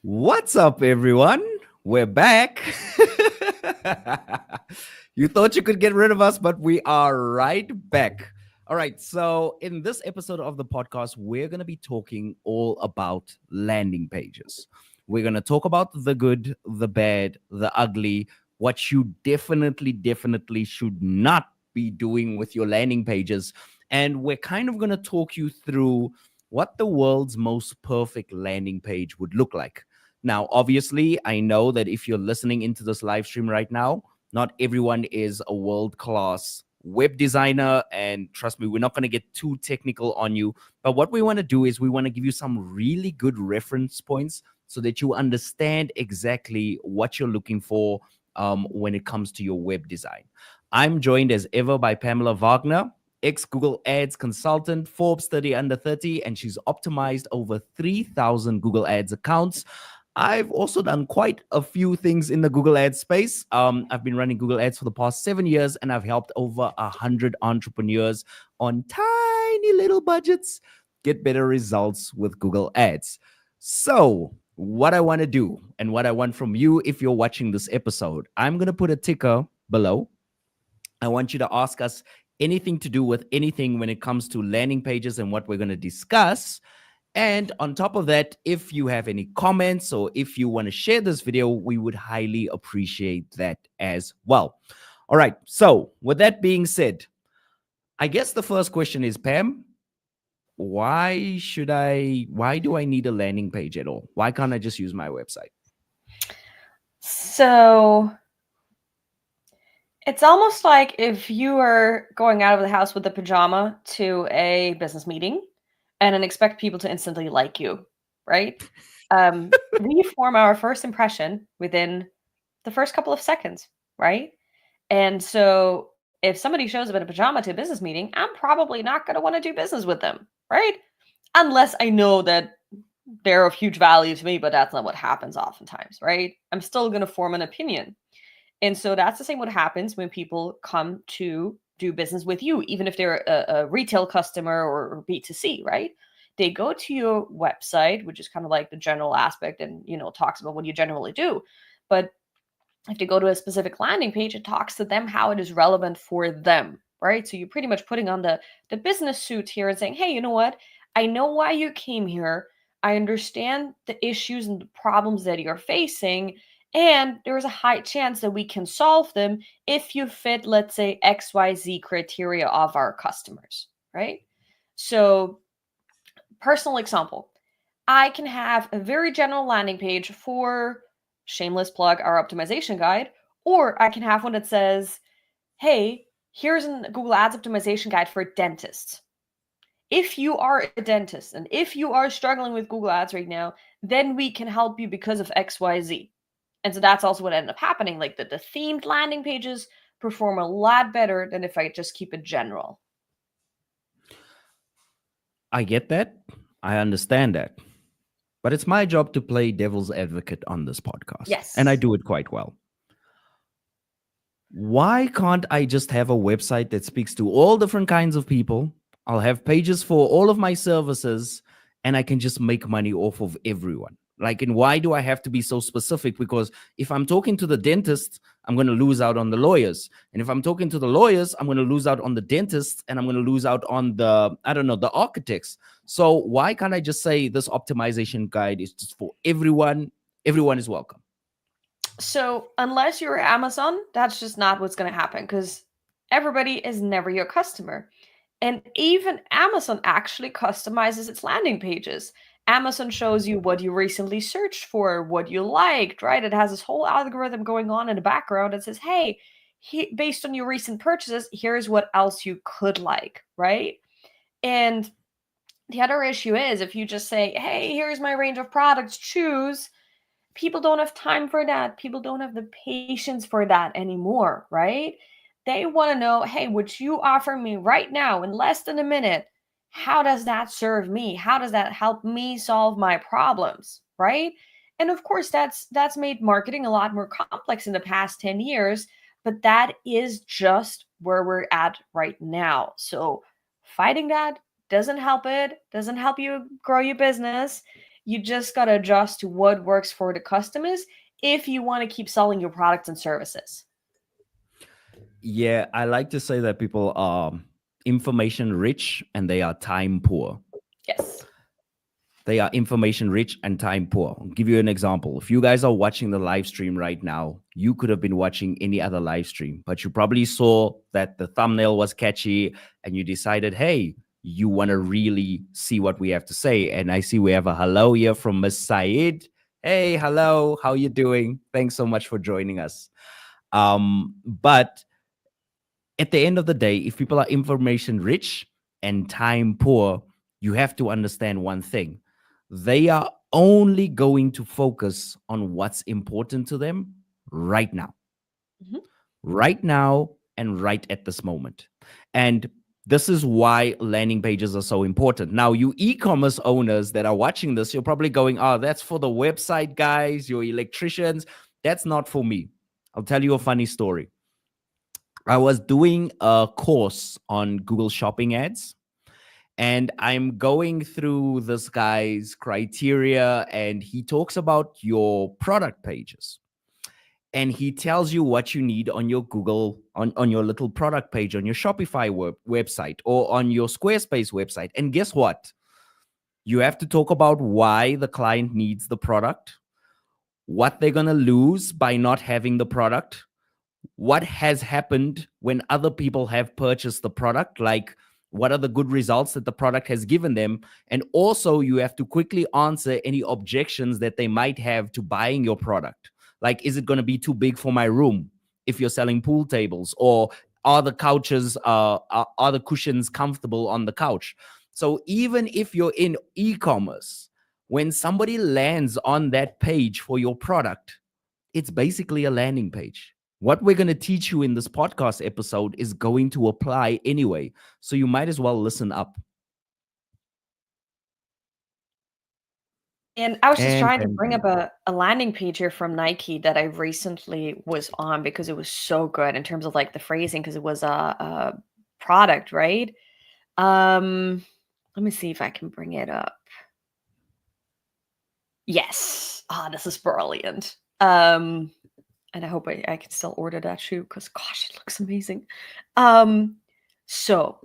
What's up, everyone? We're back. You thought you could get rid of us, but we are right back. All right. So, in this episode of the podcast, we're going to be talking all about landing pages. We're going to talk about the good, the bad, the ugly, what you definitely should not be doing with your landing pages. And we're kind of going to talk you through what the world's most perfect landing page would look like. Now, obviously, I know that if you're listening into this live stream right now, not everyone is a world class web designer. And trust me, we're not going to get too technical on you. But what we want to do is we want to give you some really good reference points so that you understand exactly what you're looking for when it comes to your web design. I'm joined as ever by Pamela Wagner, ex Google Ads consultant, Forbes 30 under 30, and she's optimized over 3,000 Google Ads accounts. I've also done quite a few things in the Google Ads space. I've been running Google Ads for the past 7 years, and I've helped over 100 entrepreneurs on tiny little budgets get better results with Google Ads. So, what I want to do and what I want from you if you're watching this episode, I'm going to put a ticker below. I want you to ask us anything to do with anything when it comes to landing pages and what we're going to discuss. And on top of that, if you have any comments or if you want to share this video, we would highly appreciate that as well. All right. So, with that being said, I guess the first question is, Pam, why do I need a landing page at all? Why can't I just use my website? So it's almost like if you are going out of the house with a pajama to a business meeting and then expect people to instantly like you, right? We form our first impression within the first couple of seconds, right? And so if somebody shows up in a pajama to a business meeting, I'm probably not going to want to do business with them, right? Unless I know that they're of huge value to me, but that's not what happens oftentimes, right? I'm still going to form an opinion. And so that's the same what happens when people come to do business with you, even if they're a retail customer or B2C, right? They go to your website, which is kind of like the general aspect and, talks about what you generally do. But if they go to a specific landing page, it talks to them how it is relevant for them, right? So you're pretty much putting on the business suit here and saying, hey, you know what? I know why you came here. I understand the issues and the problems that you're facing. And there's a high chance that we can solve them if you fit, let's say, XYZ criteria of our customers, right? So, personal example, I can have a very general landing page for shameless plug our optimization guide, or I can have one that says, hey, here's a Google Ads optimization guide for dentists. If you are a dentist and if you are struggling with Google Ads right now, then we can help you because of XYZ. And so that's also what ended up happening. Like the themed landing pages perform a lot better than if I just keep it general. I get that. I understand that. But it's my job to play devil's advocate on this podcast, and I Yes. do it quite well. Why can't I just have a website that speaks to all different kinds of people? I'll have pages for all of my services and I can just make money off of everyone. Like, and why do I have to be so specific? Because if I'm talking to the dentist, I'm going to lose out on the lawyers. And if I'm talking to the lawyers, I'm going to lose out on the dentists and I'm going to lose out on the, I don't know, the architects. So why can't I just say this optimization guide is just for everyone? Everyone is welcome. So, unless you're Amazon, that's just not what's going to happen because everybody is never your customer. And even Amazon actually customizes its landing pages. Amazon shows you what you recently searched for, what you liked, right? It has this whole algorithm going on in the background that says, hey, based on your recent purchases, here's what else you could like, right? And the other issue is if you just say, hey, here's my range of products, choose, people don't have time for that. People don't have the patience for that anymore, right? They want to know, hey, what you offer me right now in less than a minute, how does that serve me? How does that help me solve my problems, right? And of course, that's made marketing a lot more complex in the past 10 years, but that is just where we're at right now. So fighting that doesn't help you grow your business. You just got to adjust to what works for the customers if you want to keep selling your products and services. Yeah, I like to say that people are information rich and they are time poor. Yes. They are information rich and time poor. I'll give you an example. If you guys are watching the live stream right now, you could have been watching any other live stream, but you probably saw that the thumbnail was catchy and you decided, hey, you want to really see what we have to say. And I see we have a hello here from Miss Said. Hey, hello. How you doing? Thanks so much for joining us. But at the end of the day, if people are information rich and time poor, you have to understand one thing. They are only going to focus on what's important to them right now, Mhm. right now, and right at this moment. And this is why landing pages are so important. Now, you e commerce owners that are watching this, you're probably going, oh, that's for the website guys, your electricians. That's not for me. I'll tell you a funny story. I was doing a course on Google Shopping ads, and I'm going through this guy's criteria, and he talks about your product pages. And he tells you what you need on your Google, on your little product page, on your Shopify website, or on your Squarespace website. And guess what? You have to talk about why the client needs the product, what they're going to lose by not having the product, what has happened when other people have purchased the product, like what are the good results that the product has given them. And also you have to quickly answer any objections that they might have to buying your product, like is it going to be too big for my room if you're selling pool tables, or are the couches are the cushions comfortable on the couch. So even if you're in e-commerce, when somebody lands on that page for your product, it's basically a landing page. What we're going to teach you in this podcast episode is going to apply anyway. So you might as well listen up. And I was just And trying to bring up a landing page here from Nike that I recently was on because it was so good in terms of like the phrasing, because it was a product, right? Let me see if I can bring it up. Yes. Ah, this is brilliant. And I hope I can still order that shoe because gosh, it looks amazing. So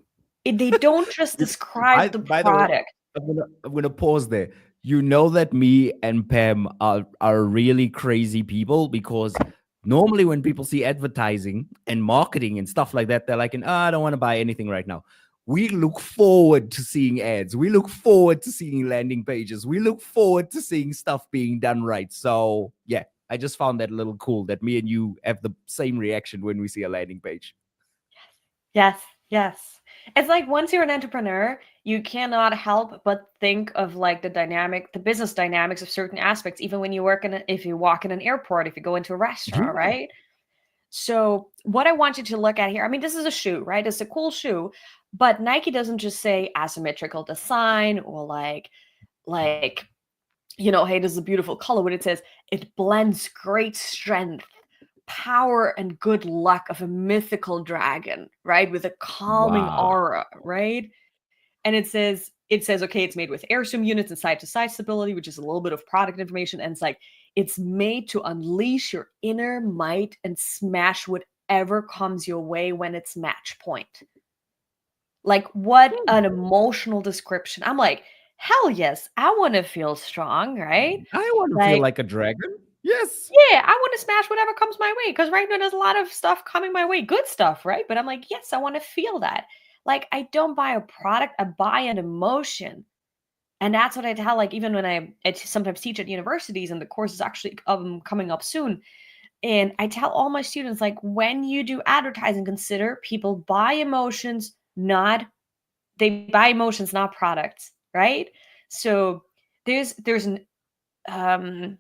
they don't just describe the by the way, product. I'm gonna pause there. You know that me and Pam are really crazy people, because normally when people see advertising and marketing and stuff like that, they're like, I don't want to buy anything right now. We look forward to seeing ads. We look forward to seeing landing pages. We look forward to seeing stuff being done right. So yeah, I just found that a little cool that me and you have the same reaction when we see a landing page. Yes, yes. It's like once you're an entrepreneur, you cannot help but think of like the business dynamics of certain aspects, even when you work if you walk in an airport, if you go into a restaurant, Yeah. right? So, what I want you to look at here, I mean, this is a shoe, right? It's a cool shoe, but Nike doesn't just say asymmetrical design or like hey, this is a beautiful color. What it says, it blends great strength, power, and good luck of a mythical dragon, right? With a calming Wow. aura, right? And it says, okay, it's made with airstream units and side to side stability, which is a little bit of product information. And it's like, it's made to unleash your inner might and smash whatever comes your way when it's match point. Like, what an emotional description. I'm like, hell yes, I want to feel strong, right? I want to feel Like, like a dragon. Yes. yeah, I want to smash whatever comes my way because right now there's a lot of stuff coming my way, good stuff, right? But I'm like, yes, I want to feel that. Like, I don't buy a product, I buy an emotion. And that's what I tell, like, even when I sometimes teach at universities and the course is actually coming up soon. And I tell all my students, like, when you do advertising, consider people buy emotions, they buy emotions, not products, right? So there's an um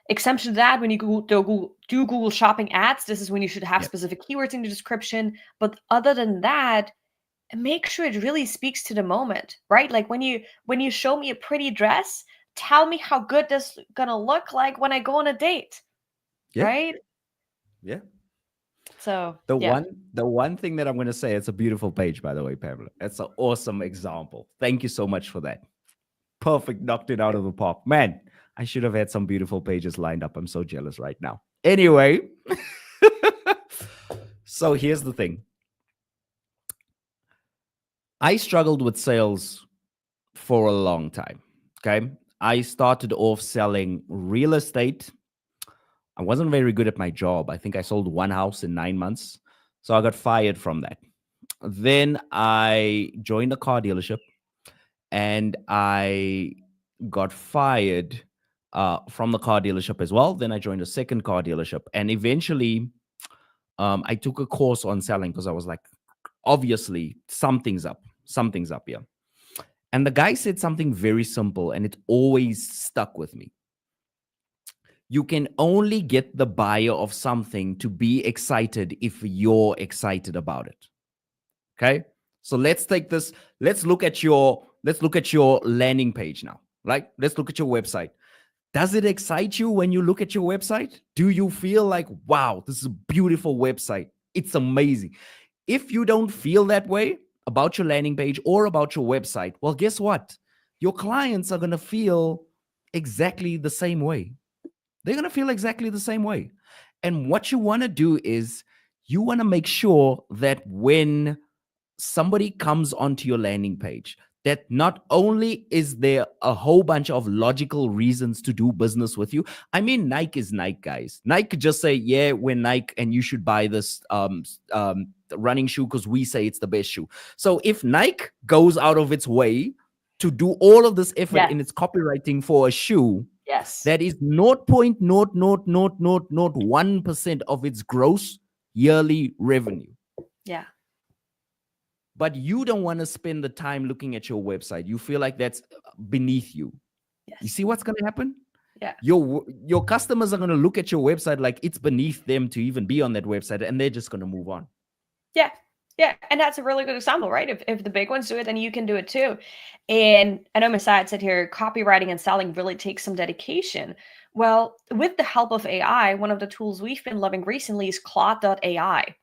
exemption to that when you do Google Shopping ads. This is when you should have Yep. specific keywords in the description. But other than that, make sure it really speaks to the moment, right? Like when you show me a pretty dress, tell me how good this gonna look like when I go on a date, Yeah. right? Yeah. So The yeah. one the one thing that I'm going to say, it's a beautiful page, by the way, Pamela. It's an awesome example. Thank you so much for that. Perfect. Knocked it out of the park. Man, I should have had some beautiful pages lined up. I'm so jealous right now. Anyway, so here's the thing. I struggled with sales for a long time. Okay. I started off selling real estate. I wasn't very good at my job. I think I sold one house in 9 months. So I got fired from that. Then I joined a car dealership and I got fired from the car dealership as well. Then I joined a second car dealership. And eventually, I took a course on selling because I was like, obviously, something's up. Something's up here. And the guy said something very simple, and it always stuck with me. You can only get the buyer of something to be excited if you're excited about it. Okay? So let's take this, let's look at your landing page now. Right? Let's look at your website. Does it excite you when you look at your website? Do you feel like, wow, this is a beautiful website? It's amazing. If you don't feel that way about your landing page or about your website, well, guess what? Your clients are going to feel exactly the same way. They're going to feel exactly the same way. And what you want to do is you want to make sure that when somebody comes onto your landing page, that not only is there a whole bunch of logical reasons to do business with you. I mean, Nike is Nike, guys. Nike could just say, yeah, we're Nike and you should buy this running shoe because we say it's the best shoe. So if Nike goes out of its way to do all of this effort Yes. in its copywriting for a shoe, Yes. that is 0.00001% of its gross yearly revenue. Yeah. But you don't want to spend the time looking at your website. You feel like that's beneath you. You Yes. see what's going to happen? Yeah. Your customers are going to look at your website like it's beneath them to even be on that website, and they're just going to move on. Yeah. Yeah. And that's a really good example, right? If the big ones do it, then you can do it too. And I know Messiah said here, copywriting and selling really takes some dedication. Well, with the help of AI, one of the tools we've been loving recently is Claude.ai.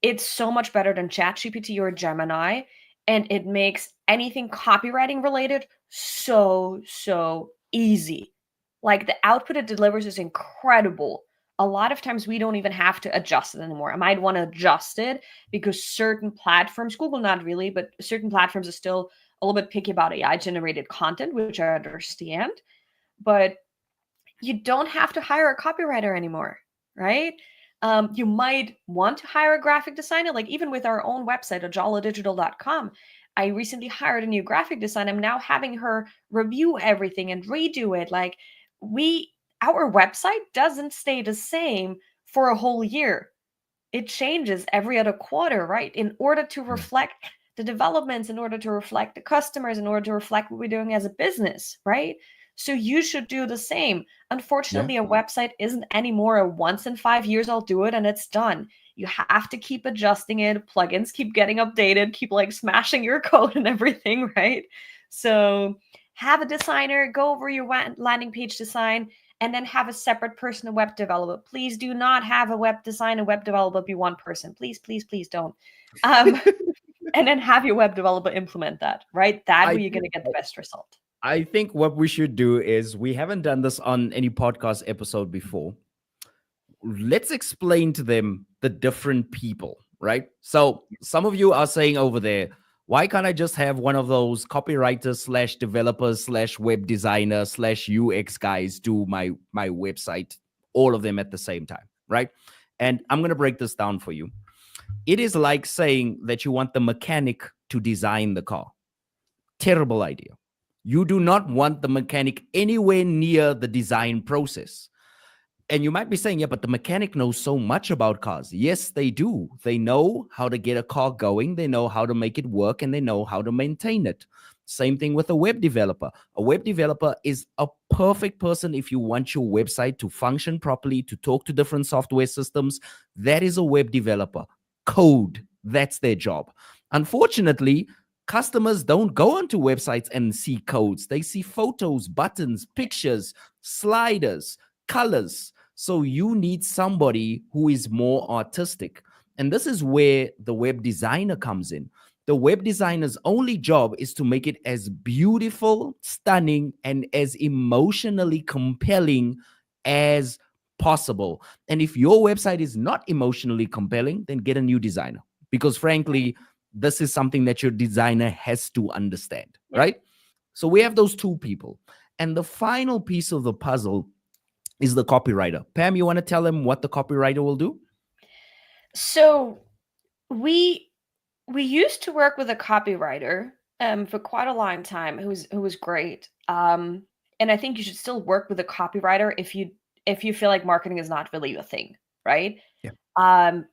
It's so much better than ChatGPT or Gemini, and it makes anything copywriting related so easy. Like the output it delivers is incredible. A lot of times we don't even have to adjust it anymore. I might want to adjust it because certain platforms, Google not really, but certain platforms are still a little bit picky about AI generated content, which I understand. But you don't have to hire a copywriter anymore, right? You might want to hire a graphic designer, like even with our own website, ajaladigital.com. I recently hired a new graphic designer. I'm now having her review everything and redo it. Like our website doesn't stay the same for a whole year. It changes every other quarter, right? In order to Yeah. reflect the developments, in order to reflect the customers, in order to reflect what we're doing as a business, right? So you should do the same. Yeah. Unfortunately, a website isn't anymore a once in 5 years I'll do it and it's done. You have to keep adjusting it. Plugins keep getting updated, keep like smashing your code and everything, right? So have a designer, go over your landing page design, and then have a separate person, a web developer. Please do not have a web designer, web developer be one person. Please don't. Um, and then have your web developer implement that, right? That I way you're going think to get the best result. I think what we should do is we haven't done this on any podcast episode before. Let's explain to them the different people, right? So some of you are saying over there, why can't I just have one of those copywriters slash developers slash web designer slash UX guys do my website, all of them at the same time, right? And I'm going to break this down for you. It is like saying that you want the mechanic to design the car. Terrible idea. You do not want the mechanic anywhere near the design process. And you might be saying, yeah, but the mechanic knows so much about cars. Yes, they do. They know how to get a car going. They know how to make it work and they know how to maintain it. Same thing with a web developer. A web developer is a perfect person if you want your website to function properly, to talk to different software systems. That is a web developer. Code, that's their job. Unfortunately, customers don't go onto websites and see codes. They see photos, buttons, pictures, sliders, colors. So you need somebody who is more artistic. And this is where the web designer comes in. The web designer's only job is to make it as beautiful, stunning, and as emotionally compelling as possible. And if your website is not emotionally compelling, then get a new designer. Because frankly, this is something that your designer has to understand, Yep. right? So we have those two people. And the final piece of the puzzle is the copywriter. Pam, you want to tell them what the copywriter will do? So we we used to work with a copywriter for quite a long time who was great. And I think you should still work with a copywriter if you feel like marketing is not really your thing, right? Yeah.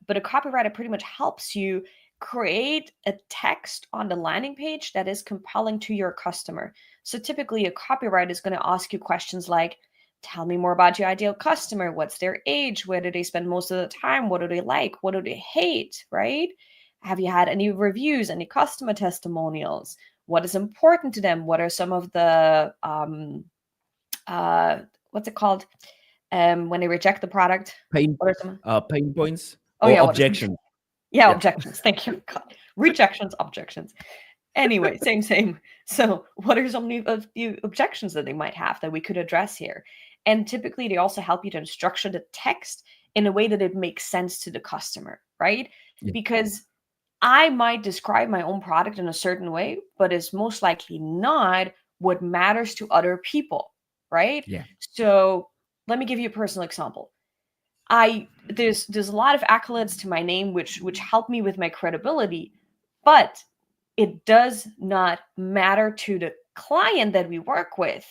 But a copywriter pretty much helps you create a text on the landing page that is compelling to your customer. So typically, a copywriter is going to ask you questions like, tell me more about your ideal customer. What's their age? Where do they spend most of the time? What do they like? What do they hate? Right? Have you had any reviews, any customer testimonials? What is important to them? What are some of the uh, what's it called? When they reject the product? Pain, What are some? pain points Oh or yeah, what is some? objection. Yeah, Yeah. objections. Thank you. God. Rejections, objections. Anyway, same. So, what are some of the objections that they might have that we could address here? And typically, they also help you to structure the text in a way that it makes sense to the customer, right? Yeah. Because I might describe my own product in a certain way, but it's most likely not what matters to other people, right? Yeah. So, let me give you a personal example. There's a lot of accolades to my name which help me with my credibility, but it does not matter to the client that we work with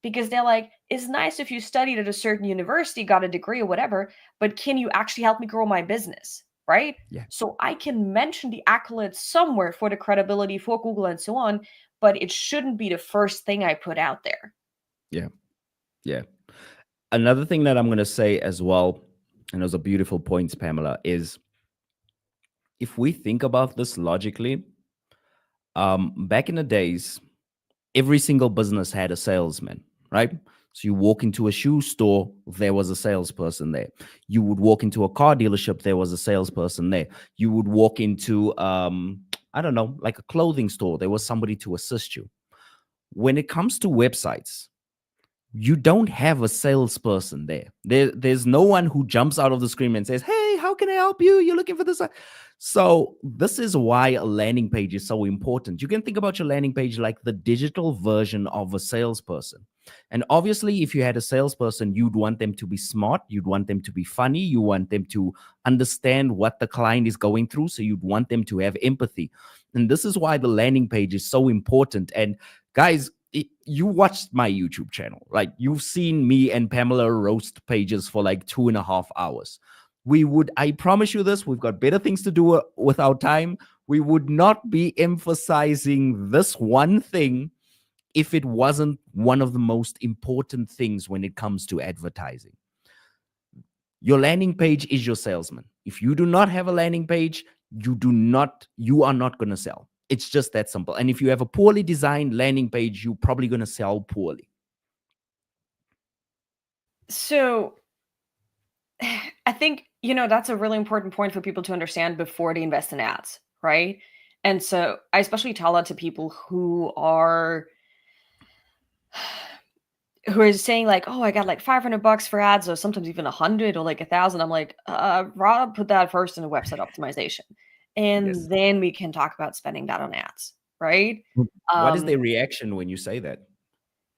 because they're like, it's nice if you studied at a certain university, got a degree or whatever, but can you actually help me grow my business? Right? Yeah. So I can mention the accolades somewhere for the credibility for Google and so on, but it shouldn't be the first thing I put out there. Yeah. Yeah. Another thing that I'm going to say as well, and those are beautiful points, Pamela, is if we think about this logically, back in the days, every single business had a salesman, right? So you walk into a shoe store, there was a salesperson there. You would walk into a car dealership, there was a salesperson there. You would walk into, I don't know, like a clothing store, there was somebody to assist you. When it comes to websites, you don't have a salesperson there's no one who jumps out of the screen and says, hey, how can I help you, you're looking for this. So this is why a landing page is so important. You can think about your landing page like the digital version of a salesperson. And obviously, if you had a salesperson, you'd want them to be smart, you'd want them to be funny, you want them to understand what the client is going through, so you'd want them to have empathy. And this is why the landing page is so important. And guys, you watched my YouTube channel, like you've seen me and Pamela roast pages for like 2.5 hours. I promise you this, we've got better things to do with our time. We would not be emphasizing this one thing if it wasn't one of the most important things when it comes to advertising. Your landing page is your salesman. If you do not have a landing page, you are not going to sell. It's just that simple. And if you have a poorly designed landing page, you're probably going to sell poorly. So I think, that's a really important point for people to understand before they invest in ads, right? And so I especially tell that to people who are saying like, oh, I got like $500 for ads, or sometimes even 100 or like 1,000. I'm like, Rob, put that first in a website optimization, Yes. and then we can talk about spending that on ads, right? What is Um, their reaction when you say that?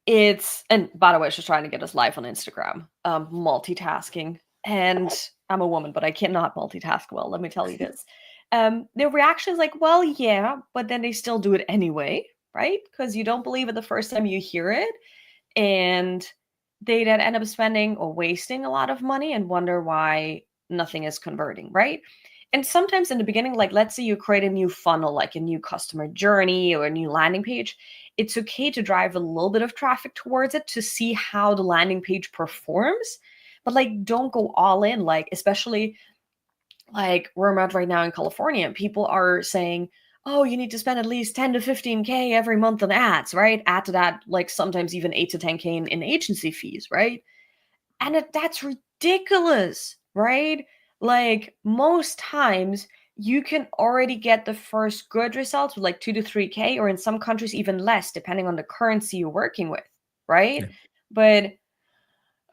and by the way, she's trying to get us live on Instagram, multitasking. And I'm a woman, but I cannot multitask well. Let me tell you this. Their reaction is like, well, yeah, but then they still do it anyway, right? Because you don't believe it the first time you hear it. And they then end up spending or wasting a lot of money and wonder why nothing is converting, right? And sometimes in the beginning, like let's say you create a new funnel, like a new customer journey or a new landing page, it's okay to drive a little bit of traffic towards it to see how the landing page performs. But like, don't go all in, like, especially like where I'm at right now in California, people are saying, oh, you need to spend at least 10 to 15K every month on ads, right? Add to that, like sometimes even 8 to 10K in agency fees, right? And that's ridiculous, right? Like most times you can already get the first good results with like 2 to 3K, or in some countries even less, depending on the currency you're working with, right? Yeah. But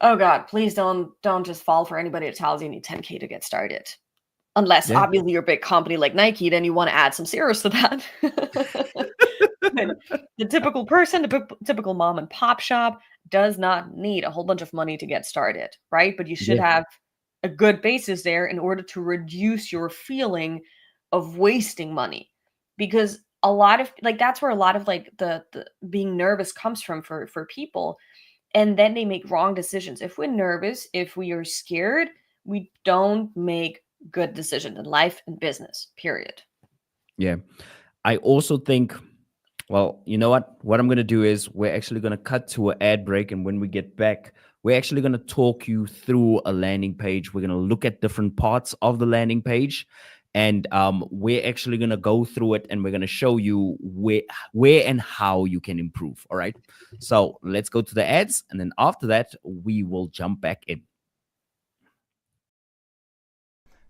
oh God, please don't just fall for anybody that tells you need 10K to get started. Unless Yeah. obviously you're a big company like Nike, then you want to add some zeros to that. But the typical person, the typical mom and pop shop does not need a whole bunch of money to get started, right? But you should Yeah. have a good basis there in order to reduce your feeling of wasting money. Because a lot of like that's where a lot of like the being nervous comes from for people, and then they make wrong decisions. If we're nervous, if we are scared, we don't make good decisions in life and business, period. Yeah. I also think, well, you know what? What I'm going to do is we're actually going to cut to an ad break. And when we get back, we're actually going to talk you through a landing page. We're going to look at different parts of the landing page. And we're actually going to go through it and we're going to show you where and how you can improve. All right. So let's go to the ads. And then after that, we will jump back in.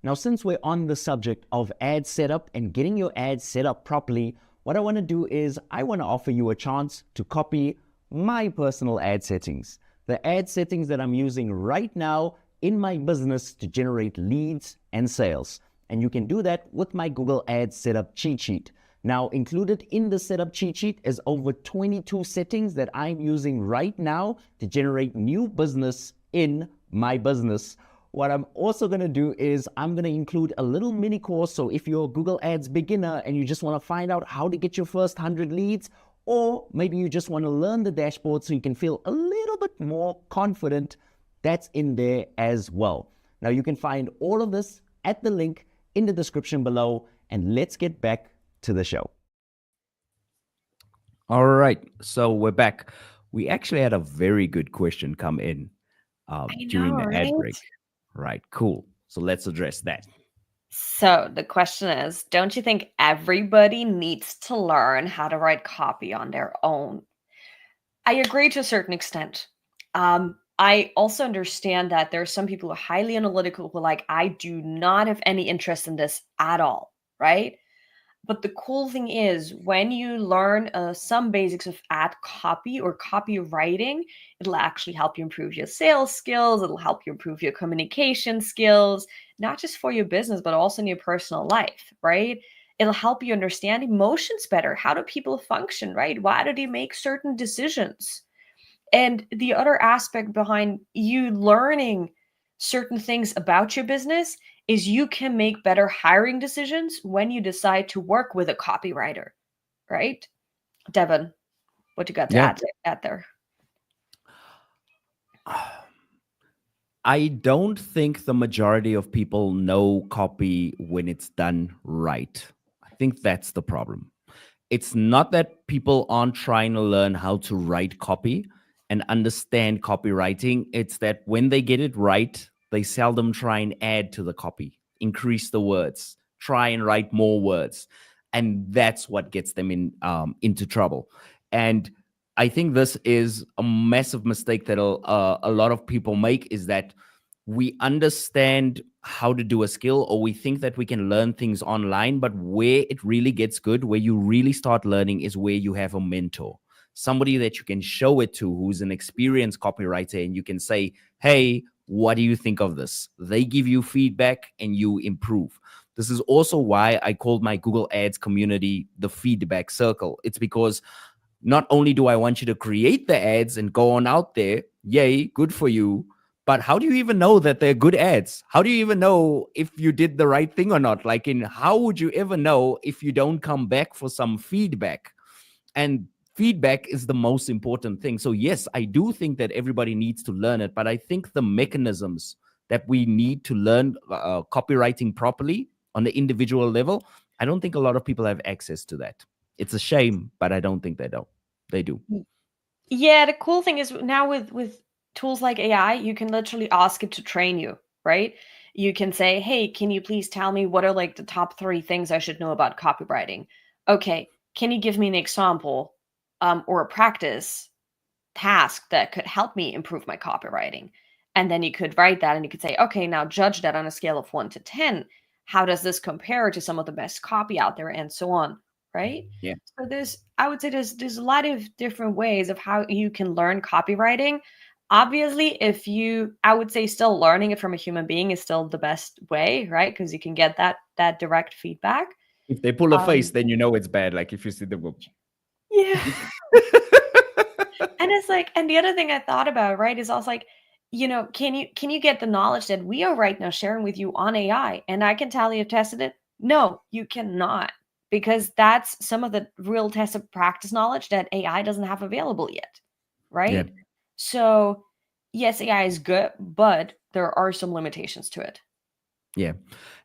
Now, since we're on the subject of ad setup and getting your ads set up properly, what I want to do is I want to offer you a chance to copy my personal ad settings. The ad settings that I'm using right now in my business to generate leads and sales. And you can do that with my Google Ads setup cheat sheet. Now, included in the setup cheat sheet is over 22 settings that I'm using right now to generate new business in my business. What I'm also going to do is I'm going to include a little mini course. So if you're a Google Ads beginner and you just want to find out how to get your first 100 leads, or maybe you just want to learn the dashboard so you can feel a little bit more confident, that's in there as well. Now you can find all of this at the link in the description below, and let's get back to the show. All right. So we're back. We actually had a very good question come in I know, during the ad right? break. Right. Cool. So let's address that. So the question is, don't you think everybody needs to learn how to write copy on their own? I agree to a certain extent. I also understand that there are some people who are highly analytical who are like, I do not have any interest in this at all, right? But the cool thing is, when you learn some basics of ad copy or copywriting, it'll actually help you improve your sales skills. It'll help you improve your communication skills, not just for your business, but also in your personal life, right? It'll help you understand emotions better. How do people function, right? Why do they make certain decisions? And the other aspect behind you learning certain things about your business is you can make better hiring decisions when you decide to work with a copywriter, right? Devin, what you got to Yeah. add there? I don't think the majority of people know copy when it's done right. I think that's the problem. It's not that people aren't trying to learn how to write copy and understand copywriting. It's that when they get it right, they seldom try and add to the copy, increase the words, try and write more words. And that's what gets them into trouble. And I think this is a massive mistake that a lot of people make, is that we understand how to do a skill, or we think that we can learn things online, but where it really gets good, where you really start learning, is where you have a mentor, somebody that you can show it to, who's an experienced copywriter, and you can say, hey, what do you think of this? They give you feedback and you improve. This is also why I called my Google Ads community the feedback circle. It's because not only do I want you to create the ads and go on out there, yay, good for you, but how do you even know that they're good ads? How do you even know if you did the right thing or not? Like, in how would you ever know if you don't come back for some feedback? And feedback is the most important thing. So yes, I do think that everybody needs to learn it, but I think the mechanisms that we need to learn copywriting properly on the individual level, I don't think a lot of people have access to that. It's a shame, but I don't think they don't. They do. Yeah, the cool thing is now with tools like AI, you can literally ask it to train you, right? You can say, "Hey, can you please tell me what are like the top 3 things I should know about copywriting?" Okay, can you give me an example or a practice task that could help me improve my copywriting? And then you could write that and you could say, "Okay, now judge that on a scale of 1 to 10. how does this compare to some of the best copy out there, and so on, right? Yeah. So I would say there's a lot of different ways of how you can learn copywriting. Obviously, if you, I would say, still learning it from a human being is still the best way, right? Because you can get that direct feedback. If they pull a face, Um, then you know it's bad. Like if you see the yeah. And it's like, and the other thing I thought about, right, is also like, can you get the knowledge that we are right now sharing with you on AI? And I can tell you tested it. No, you cannot, because that's some of the real tested practice knowledge that AI doesn't have available yet, Yeah. right? So yes, AI is good, but there are some limitations to it. Yeah.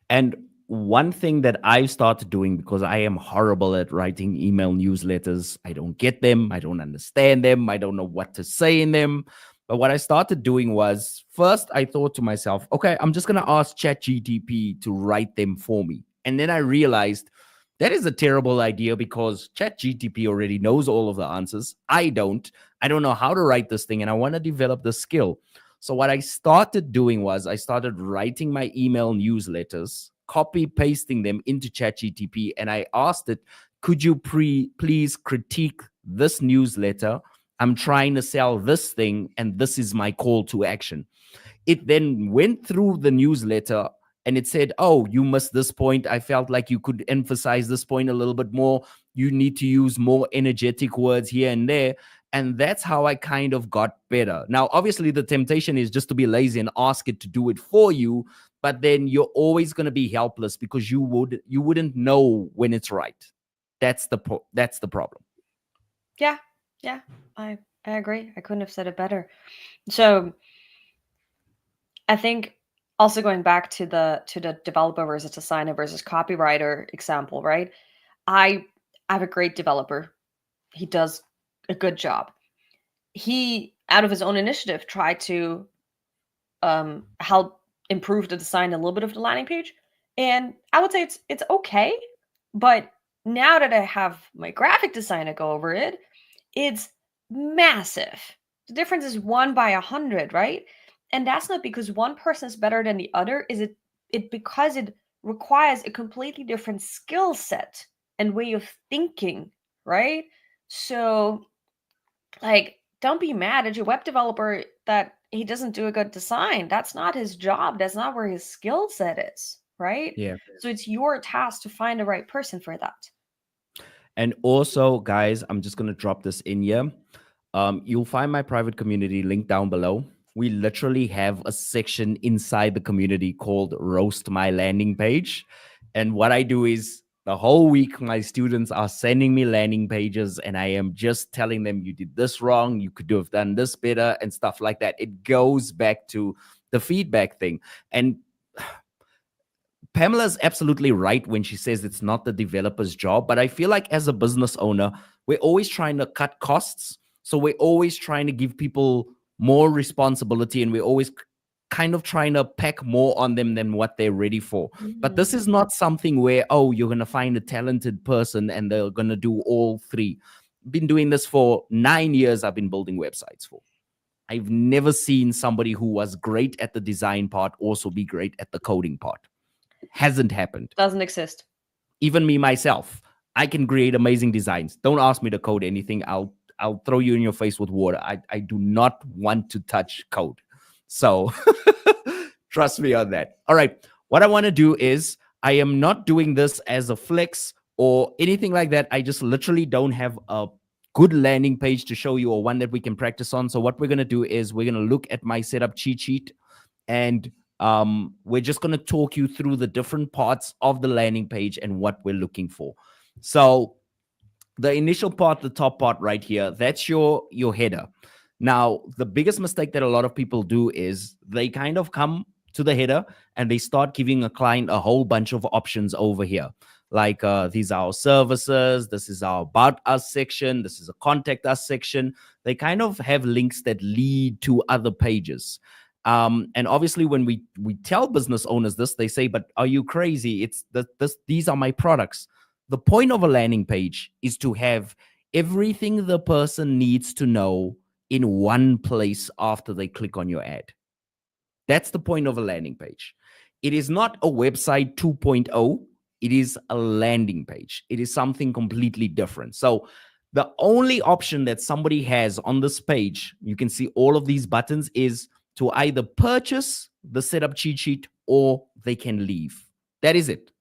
And one thing that I've started doing, because I am horrible at writing email newsletters, I don't get them, I don't understand them, I don't know what to say in them. But what I started doing was, first I thought to myself, okay, I'm just going to ask ChatGTP to write them for me. And then I realized that is a terrible idea because ChatGTP already knows all of the answers. I don't. I don't know how to write this thing, and I want to develop the skill. So what I started doing was I started writing my email newsletters, copy pasting them into ChatGTP, and I asked it, "Could you please critique this newsletter? I'm trying to sell this thing, and this is my call to action." It then went through the newsletter and it said, "Oh, you missed this point. I felt like you could emphasize this point a little bit more. You need to use more energetic words here and there." And that's how I kind of got better. Now, obviously, the temptation is just to be lazy and ask it to do it for you, but then you're always going to be helpless because you wouldn't know when it's right. That's the problem. Yeah, yeah, I agree. I couldn't have said it better. So I think also going back to the developer versus designer versus copywriter example, right? I have a great developer. He does a good job. He, out of his own initiative, tried to help improve the design a little bit of the landing page, and I would say it's okay. But now that I have my graphic designer go over it, it's massive. The difference is 1 by 100, right? And that's not because one person is better than the other. Is it because it requires a completely different skill set and way of thinking, right? So, like, don't be mad at your web developer that he doesn't do a good design. That's not his job. That's not where his skill set is, right? Yeah. So it's your task to find the right person for that. And also, guys, I'm just going to drop this in here. You'll find my private community link down below. We literally have a section inside the community called Roast My Landing Page. And what I do is the whole week, my students are sending me landing pages, and I am just telling them, you did this wrong, you could have done this better, and stuff like that. It goes back to the feedback thing. And Pamela's absolutely right when she says it's not the developer's job, but I feel like as a business owner, we're always trying to cut costs. So we're always trying to give people more responsibility, and we're always kind of trying to pack more on them than what they're ready for. But Mhm. this is not something where, oh, you're going to find a talented person and they're going to do all three. Been doing this for 9 years. I've been building websites for. I've never seen somebody who was great at the design part also be great at the coding part. Hasn't happened. Doesn't exist. Even me myself, I can create amazing designs. Don't ask me to code anything. I'll throw you in your face with water. I do not want to touch code. So trust me on that. All right. What I want to do is I am not doing this as a flex or anything like that. I just literally don't have a good landing page to show you or one that we can practice on. So what we're going to do is we're going to look at my setup cheat sheet, and we're just going to talk you through the different parts of the landing page and what we're looking for. So the initial part, the top part right here, that's your header. Now, the biggest mistake that a lot of people do is they kind of come to the header and they start giving a client a whole bunch of options over here. Like these are our services, this is our about us section, this is a contact us section. They kind of have links that lead to other pages. And obviously, when we tell business owners this, they say, "But are you crazy? It's these are my products." The point of a landing page is to have everything the person needs to know in one place after they click on your ad. That's the point of a landing page. It is not a website 2.0. It is a landing page. It is something completely different. So the only option that somebody has on this page, you can see all of these buttons, is to either purchase the setup cheat sheet or they can leave. That is it.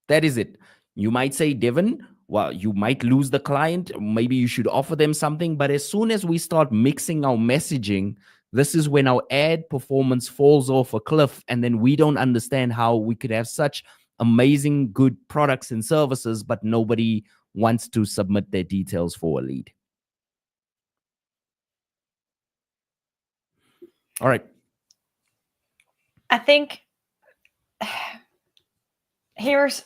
That is it. You might say, Devin, well, you might lose the client. Maybe you should offer them something. But as soon as we start mixing our messaging, this is when our ad performance falls off a cliff. And then we don't understand how we could have such amazing, good products and services, but nobody wants to submit their details for a lead. All right. I think here's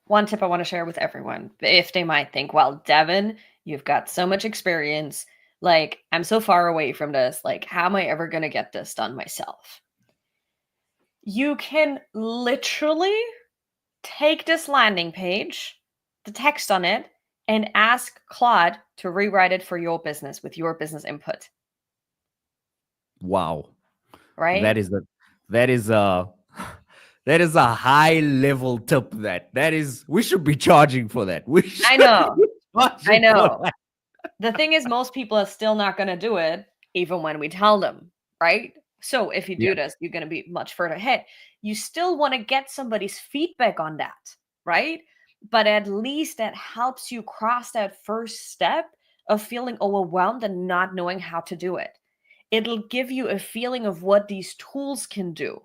one tip I want to share with everyone. If they might think, well, Devin, you've got so much experience. Like, I'm so far away from this. Like, how am I ever going to get this done myself? You can literally take this landing page, the text on it, and ask Claude to rewrite it for your business with your business input. Wow. Right? That is a that is a high level tip. That is, we should be charging for that. We should I know. be charging I know. for that. The thing is, most people are still not going to do it, even when we tell them, right? So if you do Yeah. this, you're going to be much further ahead. You still want to get somebody's feedback on that, right? But at least that helps you cross that first step of feeling overwhelmed and not knowing how to do it. It'll give you a feeling of what these tools can do,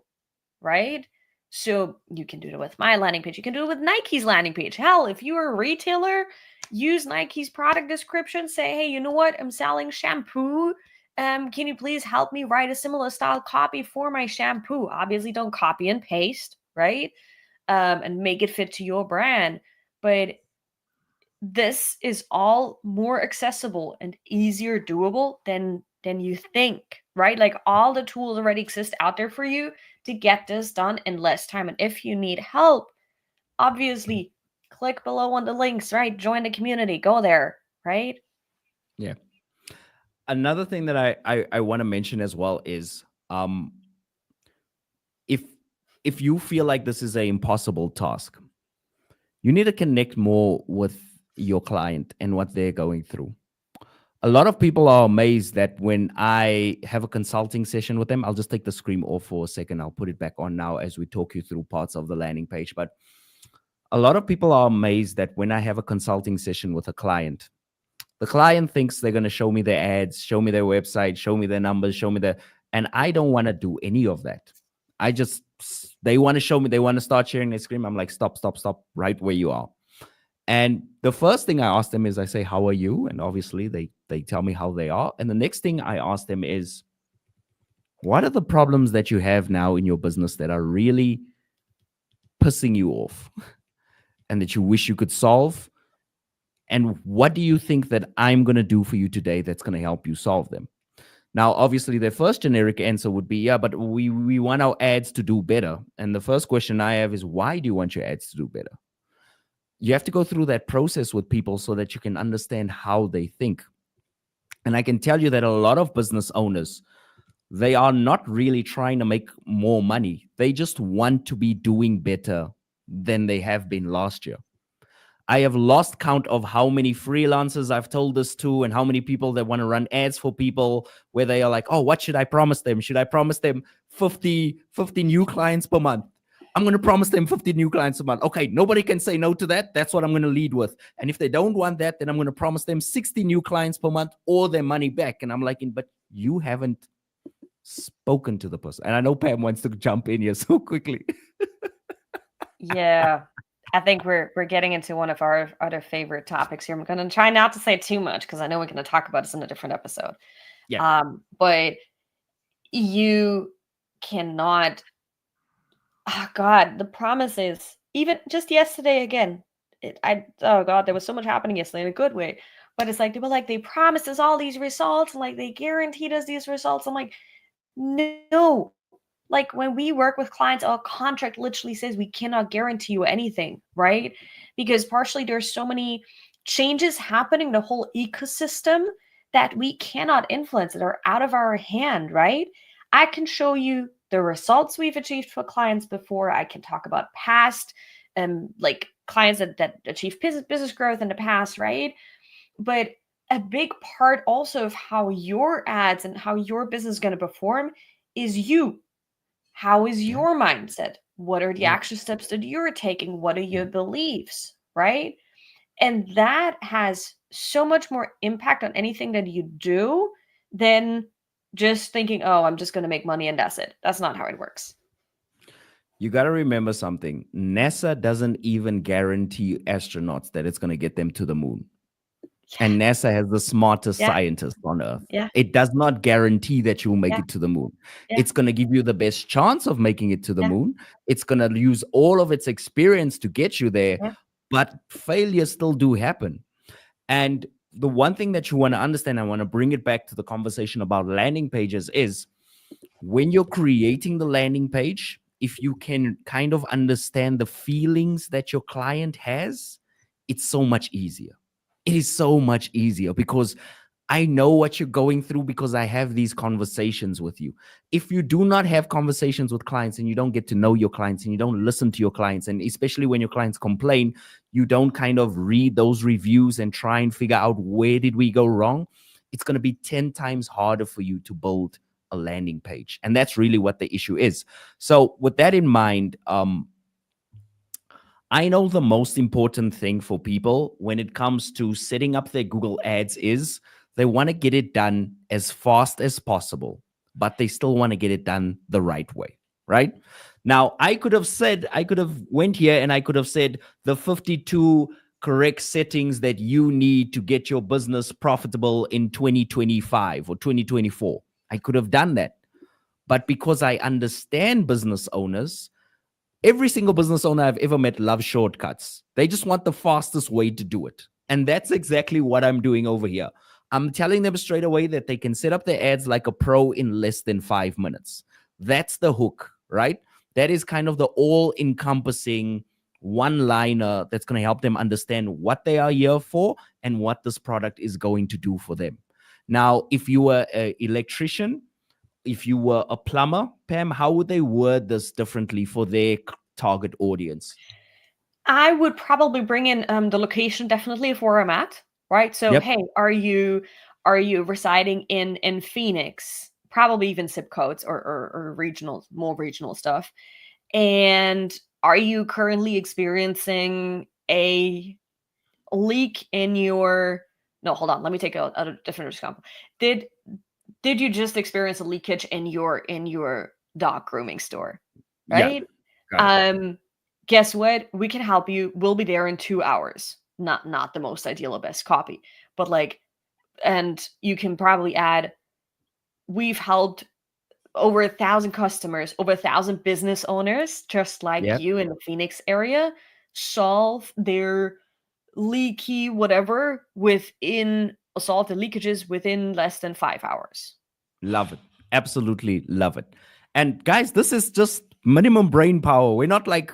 right? So you can do it with my landing page. You can do it with Nike's landing page. Hell, if you're a retailer, use Nike's product description. Say, hey, you know what? I'm selling shampoo. Can you please help me write a similar style copy for my shampoo? Obviously, don't copy and paste, right? And make it fit to your brand. But this is all more accessible and easier doable than you think, right? Like, all the tools already exist out there for you to get this done in less time. And if you need help, obviously click below on the links, right? Join the community, go there, right? Yeah. Another thing that I want to mention as well is, if you feel like this is an impossible task, you need to connect more with your client and what they're going through. A lot of people are amazed that when I have a consulting session with them, I'll just take the screen off for a second. I'll put it back on now as we talk you through parts of the landing page. But a lot of people are amazed that when I have a consulting session with a client, the client thinks they're going to show me their ads, show me their website, show me their numbers, show me and I don't want to do any of that. They want to show me, they want to start sharing their screen. I'm like, stop, right where you are. And the first thing I ask them is, I say, how are you? And obviously they tell me how they are. And the next thing I ask them is, what are the problems that you have now in your business that are really pissing you off and that you wish you could solve? And what do you think that I'm going to do for you today that's going to help you solve them? Now, obviously, their first generic answer would be, yeah, but we want our ads to do better. And the first question I have is, why do you want your ads to do better? You have to go through that process with people so that you can understand how they think. And I can tell you that a lot of business owners, they are not really trying to make more money. They just want to be doing better than they have been last year. I have lost count of how many freelancers I've told this to and how many people that want to run ads for people where they are like, oh, what should I promise them? Should I promise them 50 new clients per month? I'm going to promise them 50 new clients a month. Okay, nobody can say no to that. That's what I'm going to lead with. And if they don't want that, then I'm going to promise them 60 new clients per month or their money back. And I'm like, but you haven't spoken to the person. And I know Pam wants to jump in here so quickly. Yeah. I think we're getting into one of our other favorite topics here. I'm going to try not to say too much because I know we're going to talk about this in a different episode. Yeah. But you cannot. Oh God, the promises. Even just yesterday again. Oh God, there was so much happening yesterday in a good way. But it's like they promised us all these results, and like they guaranteed us these results. I'm like, no. Like, when we work with clients, our contract literally says we cannot guarantee you anything, right? Because partially there's so many changes happening in the whole ecosystem that we cannot influence, that are out of our hand, right? I can show you the results we've achieved for clients before. I can talk about past like clients that achieve business growth in the past, right? But a big part also of how your ads and how your business is going to perform is you. How is Yeah. your mindset? What are the Yeah. action steps that you're taking? What are your beliefs, right? And that has so much more impact on anything that you do than just thinking, oh, I'm just going to make money and that's it. That's not how it works. You got to remember something. NASA doesn't even guarantee astronauts that it's going to get them to the moon. And NASA has the smartest Yeah. scientists on Earth. Yeah. It does not guarantee that you will make Yeah. it to the moon. Yeah. It's going to give you the best chance of making it to the Yeah. moon. It's going to use all of its experience to get you there, Yeah. but failures still do happen. And the one thing that you want to understand, I want to bring it back to the conversation about landing pages, is when you're creating the landing page, if you can kind of understand the feelings that your client has, it's so much easier. It is so much easier because I know what you're going through because I have these conversations with you. If you do not have conversations with clients and you don't get to know your clients and you don't listen to your clients, and especially when your clients complain, you don't kind of read those reviews and try and figure out where did we go wrong, it's going to be 10 times harder for you to build a landing page. And that's really what the issue is. So with that in mind, I know the most important thing for people when it comes to setting up their Google ads is they want to get it done as fast as possible, but they still want to get it done the right way, right? Now, I could have went here and I could have said the 52 correct settings that you need to get your business profitable in 2025 or 2024. I could have done that. But because I understand business owners, every single business owner I've ever met loves shortcuts. They just want the fastest way to do it. And that's exactly what I'm doing over here. I'm telling them straight away that they can set up their ads like a pro in less than 5 minutes. That's the hook, right? That is kind of the all encompassing one liner that's going to help them understand what they are here for and what this product is going to do for them. Now, if you were an electrician, if you were a plumber, Pam, how would they word this differently for their target audience? I would probably bring in the location definitely of where I'm at, right? So, Yep. hey, are you residing in Phoenix? Probably even zip codes or regional, more regional stuff. And are you currently experiencing a leak in your no, hold on, let me take a different example. Did did you just experience a leakage in your dog grooming store? Yeah. Right? Got it. Um, guess what? We can help you. We'll be there in 2 hours. Not the most ideal or best copy, but like, and you can probably add, we've helped over 1,000 customers, over 1,000 business owners, just like Yeah. you in the Phoenix area, solve their leaky whatever within solve the leakages within less than 5 hours. Love it. Absolutely love it. And guys, this is just minimum brain power. We're not like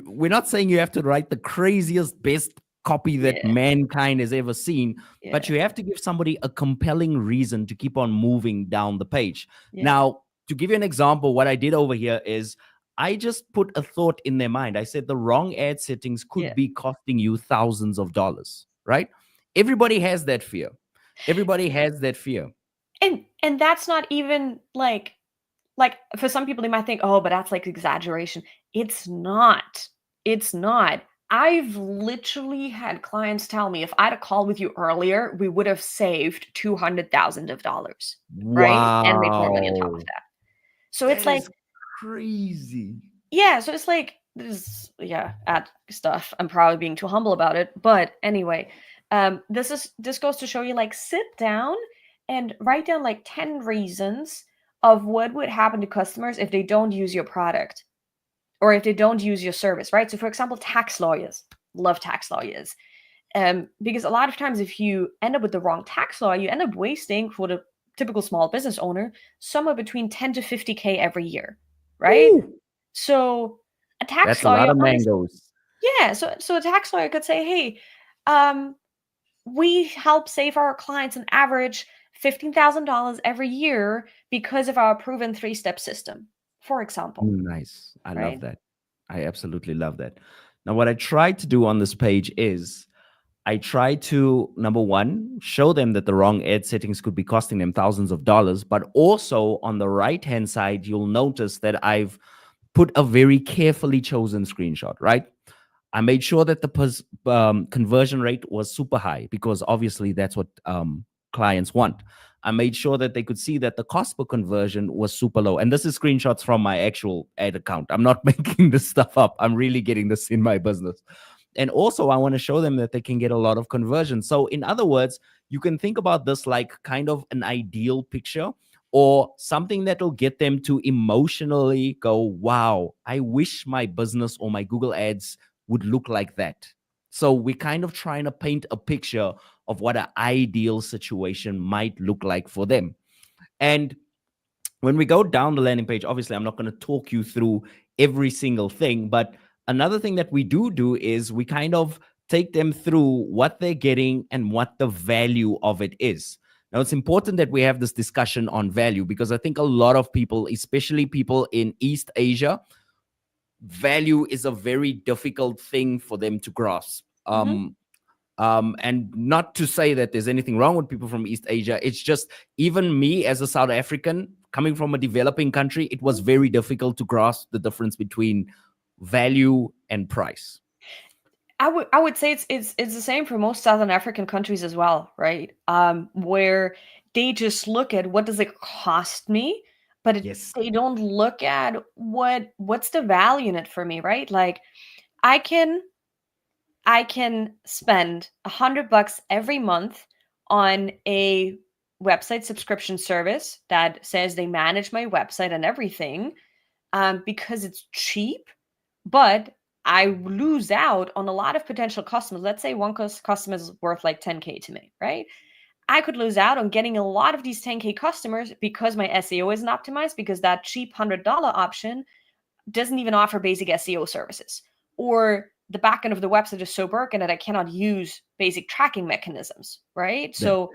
we're not saying you have to write the craziest best copy that Yeah, mankind has ever seen, but yeah, you have to give somebody a compelling reason to keep on moving down the page. yeah, Now, to give you an example, what I did over here is I just put a thought in their mind. I said the wrong ad settings could yeah. be costing you thousands of dollars, right? Everybody has that fear. Everybody has that fear. And that's not even like for some people they might think, oh, but that's like exaggeration. It's not. It's not. I've literally had clients tell me if I'd have called with you earlier, we would have saved $200,000, right? And made more money on top of Wow. that. So it's That like, is crazy. yeah, so it's like this, yeah, ad stuff. I'm probably being too humble about it, but anyway, this goes to show you like sit down and write down like 10 reasons of what would happen to customers if they don't use your product or if they don't use your service, right? So for example, tax lawyers, love tax lawyers. Because a lot of times if you end up with the wrong tax law, you end up wasting for the typical small business owner somewhere between 10 to 50K every year, right? Ooh, So a tax that's a lot lawyer, of honestly, mangoes. yeah. So a tax lawyer could say, hey, um, we help save our clients an average $15,000 every year because of our proven 3-step system, for example, Nice. I love right? that. I absolutely love that. Now, what I try to do on this page is I try to, number one, show them that the wrong ad settings could be costing them thousands of dollars. But also on the right hand side, you'll notice that I've put a very carefully chosen screenshot, right? I made sure that the conversion rate was super high because obviously that's what clients want. I made sure that they could see that the cost per conversion was super low. And this is screenshots from my actual ad account. I'm not making this stuff up. I'm really getting this in my business. And also, I want to show them that they can get a lot of conversion. So, in other words, you can think about this like kind of an ideal picture or something that will get them to emotionally go, wow, I wish my business or my Google ads would look like that. So we're kind of trying to paint a picture of what an ideal situation might look like for them. And when we go down the landing page, obviously, I'm not going to talk you through every single thing, but another thing that we do is we kind of take them through what they're getting and what the value of it is. Now, it's important that we have this discussion on value because I think a lot of people, especially people in East Asia, value is a very difficult thing for them to grasp. Hmm. And not to say that there's anything wrong with people from East Asia. It's just even me as a South African coming from a developing country, it was very difficult to grasp the difference between value and price. I would say it's the same for most Southern African countries as well, right? Where they just look at what does it cost me, but Yes. they don't look at what's the value in it for me, right? Like I can I can spend $100 every month on a website subscription service that says they manage my website and everything, because it's cheap, but I lose out on a lot of potential customers. Let's say one customer is worth like 10K to me, right? I could lose out on getting a lot of these 10K customers because my SEO isn't optimized, because that cheap $100 option doesn't even offer basic SEO services, or the backend of the website is so broken that I cannot use basic tracking mechanisms, right? Yeah. So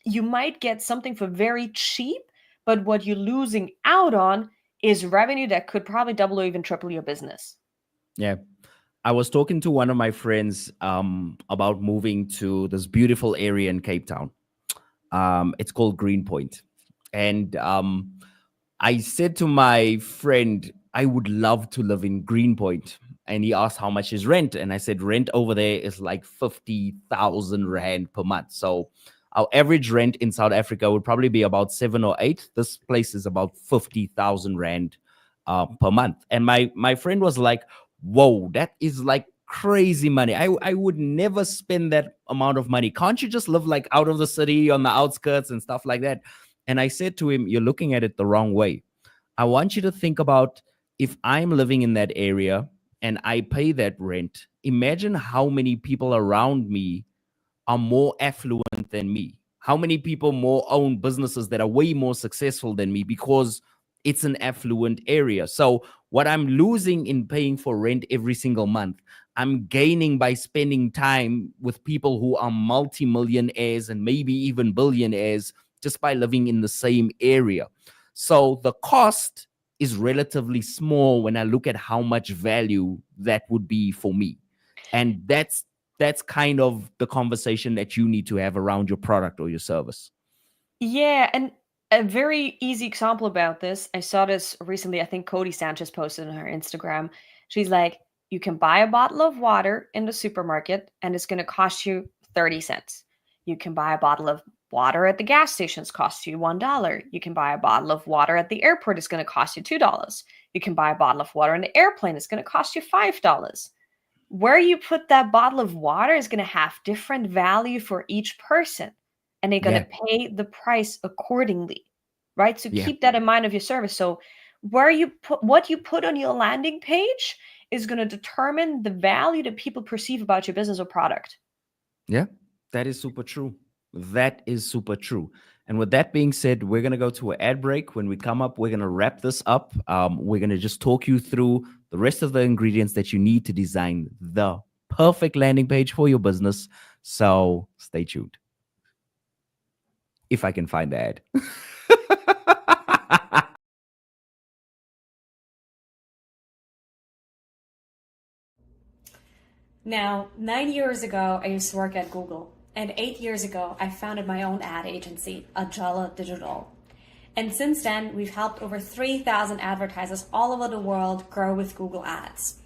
you might get something for very cheap, but what you're losing out on is revenue that could probably double or even triple your business. Yeah. I was talking to one of my friends about moving to this beautiful area in Cape Town. It's called Greenpoint. And I said to my friend, I would love to live in Greenpoint. And he asked how much is rent. And I said, rent over there is like 50,000 Rand per month. So our average rent in South Africa would probably be about 7 or 8. This place is about 50,000 Rand per month. And my friend was like, whoa, that is like crazy money. I would never spend that amount of money. Can't you just live like out of the city on the outskirts and stuff like that? And I said to him, you're looking at it the wrong way. I want you to think about if I'm living in that area and I pay that rent, imagine how many people around me are more affluent than me. How many people more own businesses that are way more successful than me because it's an affluent area. So, what I'm losing in paying for rent every single month, I'm gaining by spending time with people who are multimillionaires and maybe even billionaires just by living in the same area. So, the cost is relatively small when I look at how much value that would be for me. And that's kind of the conversation that you need to have around your product or your service. Yeah, and a very easy example about this, I saw this recently. I think Cody Sanchez posted on her Instagram. She's like, you can buy a bottle of water in the supermarket and it's going to cost you 30 cents. You can buy a bottle of water at the gas stations, cost you $1. You can buy a bottle of water at the airport, it's going to cost you $2. You can buy a bottle of water in the airplane, it's going to cost you $5. Where you put that bottle of water is going to have different value for each person, and they're going Yeah, to pay the price accordingly, right? So yeah, keep that in mind of your service. So where you put what you put on your landing page is going to determine the value that people perceive about your business or product. yeah. That is super true. That is super true. And with that being said, we're going to go to an ad break. When we come up, we're going to wrap this up. We're going to just talk you through the rest of the ingredients that you need to design the perfect landing page for your business. So stay tuned. If I can find the ad. Now, 9 years ago, I used to work at Google. And 8 years ago, I founded my own ad agency, Ajala Digital. And since then, we've helped over 3,000 advertisers all over the world grow with Google Ads.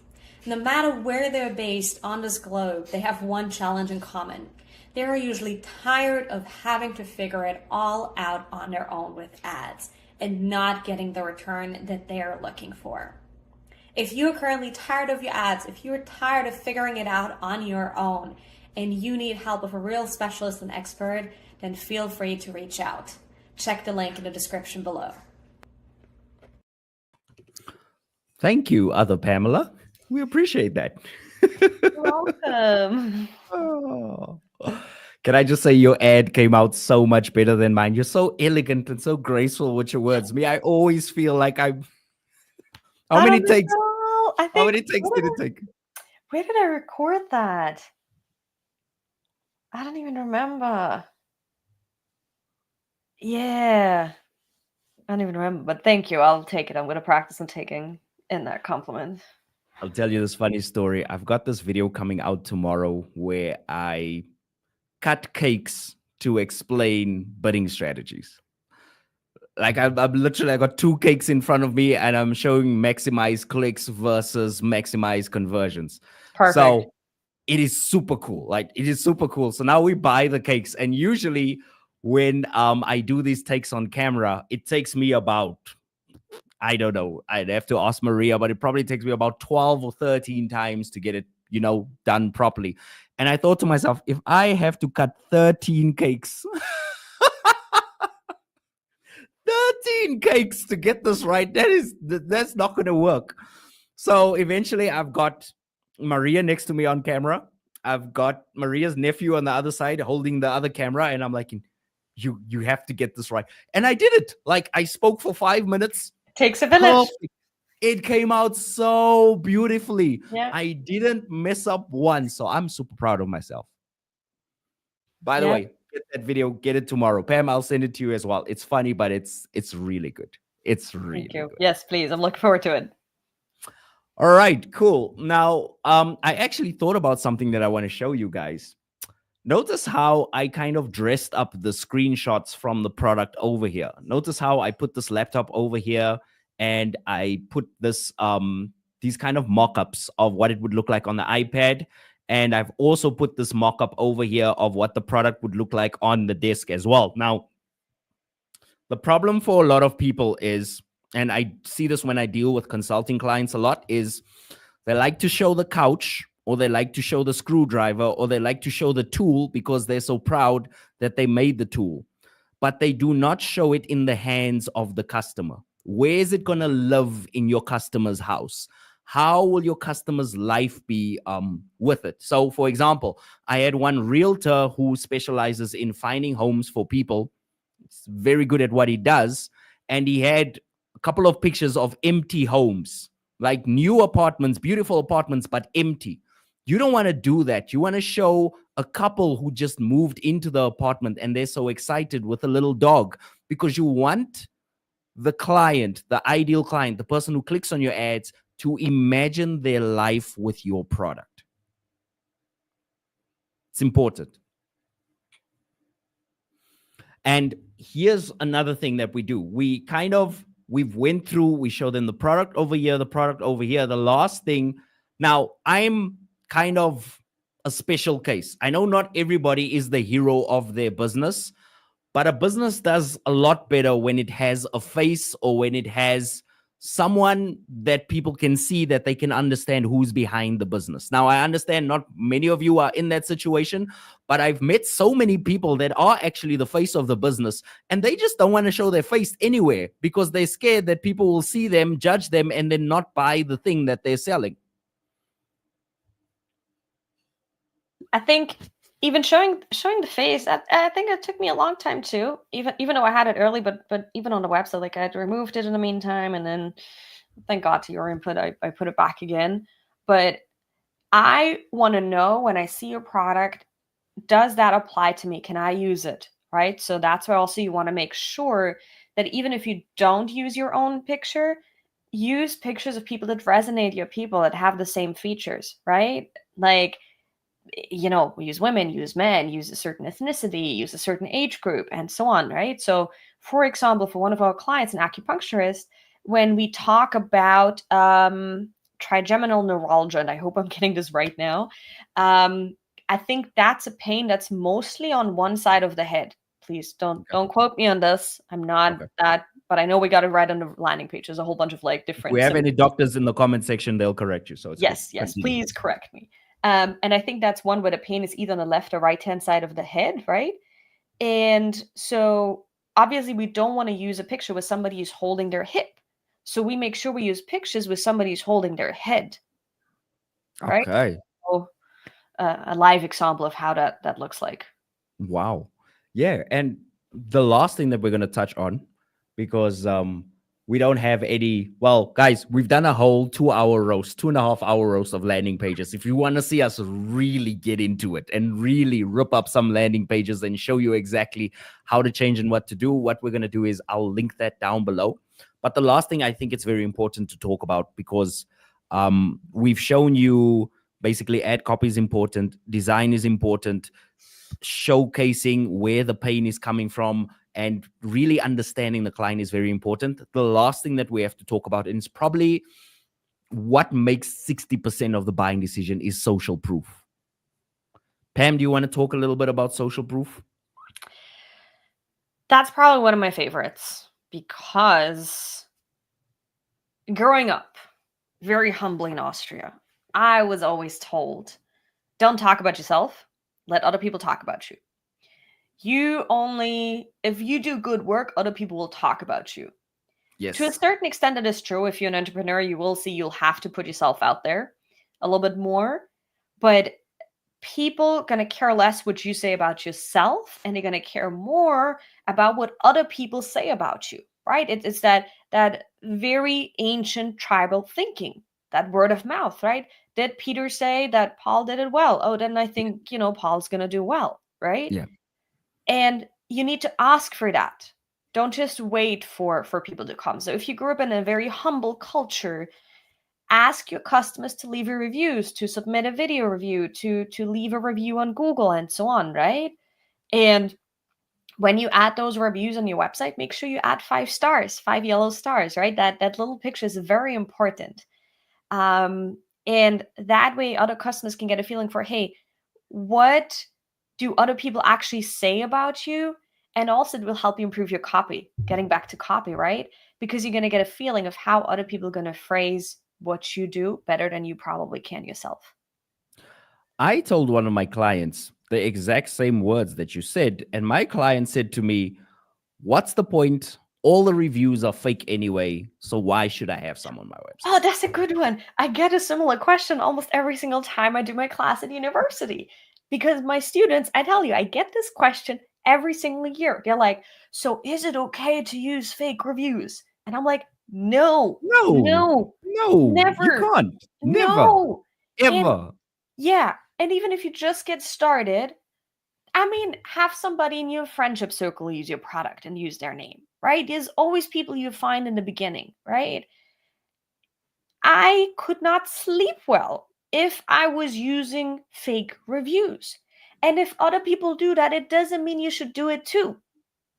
No matter where they're based on this globe, they have one challenge in common. They are usually tired of having to figure it all out on their own with ads and not getting the return that they are looking for. If you're currently tired of your ads, if you're tired of figuring it out on your own, and you need help with a real specialist and expert, then feel free to reach out. Check the link in the description below. Thank you, other Pamela. We appreciate that. You're welcome. Oh. Can I just say your ad came out so much better than mine? You're so elegant and so graceful with your words. Me, I always feel like I'm. How I many don't takes? know. I How think many takes did it take? where did I record that? I don't even remember. Yeah. I don't even remember, but thank you. I'll take it. I'm going to practice on taking in that compliment. I'll tell you this funny story. I've got this video coming out tomorrow where I cut cakes to explain bidding strategies. Like I'm literally, I got two cakes in front of me and I'm showing maximize clicks versus maximize conversions. Perfect. So it is super cool. Like it is super cool. So now we buy the cakes, and usually when I do these takes on camera, it takes me about, I don't know, I'd have to ask Maria, but it probably takes me about 12 or 13 times to get it, done properly. And I thought to myself, if I have to cut 13 cakes 13 cakes to get this right, that's not going to work. So eventually I've got Maria next to me on camera. I've got Maria's nephew on the other side holding the other camera, and I'm like, you have to get this right. And I did it. Like I spoke for 5 minutes. Takes a village. Perfect. It came out so beautifully. Yeah. I didn't mess up once, so I'm super proud of myself. By the Yeah. way, get that video, get it tomorrow. Pam, I'll send it to you as well. It's funny, but it's really good. It's really Thank you. good. Yes, please. I'm looking forward to it. All right, cool. Now, I actually thought about something that I want to show you guys. Notice how I kind of dressed up the screenshots from the product over here. Notice how I put this laptop over here and I put this these kind of mock-ups of what it would look like on the iPad. And I've also put this mock-up over here of what the product would look like on the desk as well. Now, the problem for a lot of people is, and I see this when I deal with consulting clients a lot, is they like to show the couch, or they like to show the screwdriver, or they like to show the tool because they're so proud that they made the tool. But they do not show it in the hands of the customer. Where is it going to live in your customer's house? How will your customer's life be with it? So, for example, I had one realtor who specializes in finding homes for people. He's very good at what he does. And he had a couple of pictures of empty homes, like new apartments, beautiful apartments, but empty. You don't want to do that. You want to show a couple who just moved into the apartment and they're so excited with a little dog, because you want the client, the ideal client, the person who clicks on your ads, to imagine their life with your product. It's important. And here's another thing that we do. We've went through, we show them the product over here, the product over here. The last thing, now I'm kind of a special case. I know not everybody is the hero of their business, but a business does a lot better when it has a face, or when it has someone that people can see, that they can understand who's behind the business. Now, I understand not many of you are in that situation, but I've met so many people that are actually the face of the business, and they just don't want to show their face anywhere because they're scared that people will see them, judge them, and then not buy the thing that they're selling. I think even showing the face, I think it took me a long time too. Even though I had it early, but even on the website, like I had removed it in the meantime, and then thank God to your input, I put it back again. But I want to know, when I see your product, does that apply to me? Can I use it? Right. So that's why also you want to make sure that even if you don't use your own picture, use pictures of people that resonate, your people that have the same features, right? Like, we use women, use men, use a certain ethnicity, use a certain age group, and so on, right? So, for example, for one of our clients, an acupuncturist, when we talk about trigeminal neuralgia, and I hope I'm getting this right now, I think that's a pain that's mostly on one side of the head. Please don't quote me on this. I'm not Okay. that, but I know we got it right on the landing page. There's a whole bunch of like If different we have symptoms. any doctors in the comment section, they'll correct you. So it's cool. Yes, Continue. please correct me. And I think that's one where the pain is either on the left or right hand side of the head, right? And so obviously we don't want to use a picture with somebody who's holding their hip. So we make sure we use pictures with somebody who's holding their head, right? Okay. So a live example of how that looks like. Wow. Yeah. And the last thing that we're going to touch on, because we don't have any, well, guys, we've done a whole 2-hour roast, 2.5-hour roast of landing pages. If you want to see us really get into it and really rip up some landing pages and show you exactly how to change and what to do, what we're going to do is I'll link that down below. But the last thing I think it's very important to talk about, because we've shown you basically ad copy is important, design is important, showcasing where the pain is coming from, and really understanding the client is very important. The last thing that we have to talk about, and it's probably what makes 60% of the buying decision, is social proof. Pam, do you want to talk a little bit about social proof? That's probably one of my favorites, because growing up very humbly in Austria, I was always told, don't talk about yourself, let other people talk about you. If you do good work, other people will talk about you. Yes. To a certain extent, it is true. If you're an entrepreneur, you'll have to put yourself out there a little bit more. But people gonna care less what you say about yourself, and they're gonna care more about what other people say about you, right? It's that very ancient tribal thinking, that word of mouth, right? Did Peter say that Paul did it well? Oh, then I think Paul's gonna do well, right? Yeah. And you need to ask for that. Don't just wait for people to come. So if you grew up in a very humble culture, ask your customers to leave your reviews, to submit a video review, to leave a review on Google, and so on, right? And when you add those reviews on your website, make sure you add 5 stars, 5 yellow stars, right? That little picture is very important. And that way other customers can get a feeling for, hey, what do other people actually say about you? And also it will help you improve your copy, getting back to copy, right? Because you're going to get a feeling of how other people are going to phrase what you do better than you probably can yourself. I told one of my clients the exact same words that you said, and my client said to me, what's the point? All the reviews are fake anyway, so why should I have some on my website? Oh, that's a good one. I get a similar question almost every single time I do my class at university, because my students, I tell you, I get this question every single year. They're like, so is it okay to use fake reviews? And I'm like, no, No, you never, can't. Never, no. And ever. yeah, and even if you just get started, I mean, have somebody in your friendship circle use your product and use their name, right? There's always people you find in the beginning, right? I could not sleep well if I was using fake reviews. And if other people do that, it doesn't mean you should do it too,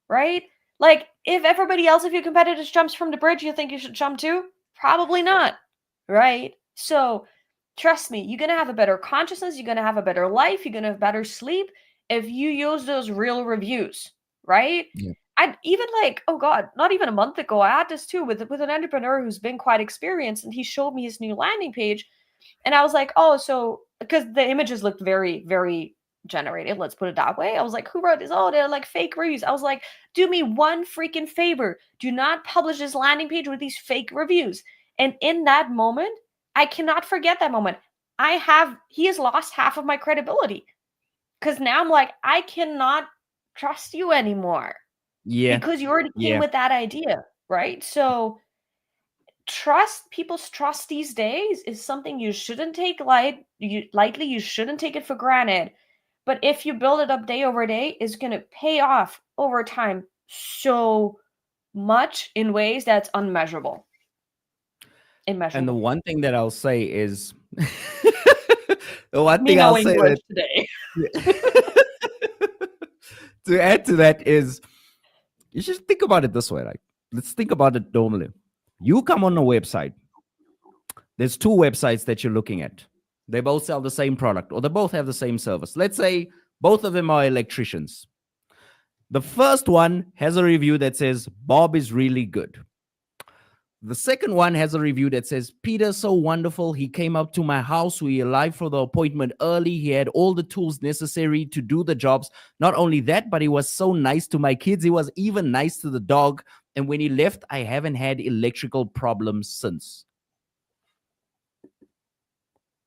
right? Like, if everybody else of your competitors jumps from the bridge, you think you should jump too? Probably not, right? So, trust me, you're going to have a better consciousness, you're going to have a better life, you're going to have better sleep if you use those real reviews, right? Yeah. I'd even oh God, not even a month ago, I had this too with an entrepreneur who's been quite experienced, and he showed me his new landing page, and I was like, oh, so because the images looked very, very generated, let's put it that way. I was like, who wrote this? Oh, they're like fake reviews. I was like, do me one freaking favor. Do not publish this landing page with these fake reviews. And in that moment, I cannot forget that moment. He has lost half of my credibility, because now I'm like, I cannot trust you anymore. Yeah. Because you already came Yeah. with that idea, right? So people's trust these days is something you shouldn't take lightly. You shouldn't take it for granted. But if you build it up day over day, it's going to pay off over time so much in ways that's unmeasurable. And the Immeasurable. one thing that I'll say is The one Me thing I'll know say English that today. to add to that is you should think about it this way. Like, let's think about it normally. You come on a website. There's two websites that you're looking at. They both sell the same product or they both have the same service. Let's say both of them are electricians. The first one has a review that says Bob is really good. The second one has a review that says Peter's so wonderful. He came up to my house. We arrived for the appointment early. He had all the tools necessary to do the jobs. Not only that, but he was so nice to my kids. He was even nice to the dog. And when he left, I haven't had electrical problems since.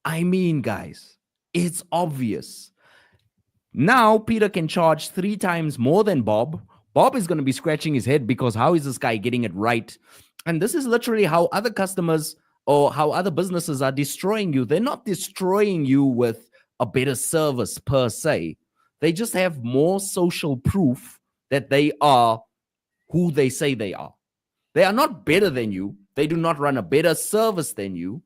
I mean, guys, it's obvious. Now Peter can charge 3 times more than Bob. Bob is going to be scratching his head because how is this guy getting it right? And this is literally how other customers or how other businesses are destroying you. They're not destroying you with a better service per se. They just have more social proof that they are who they say they are. They are not better than you. They do not run a better service than you,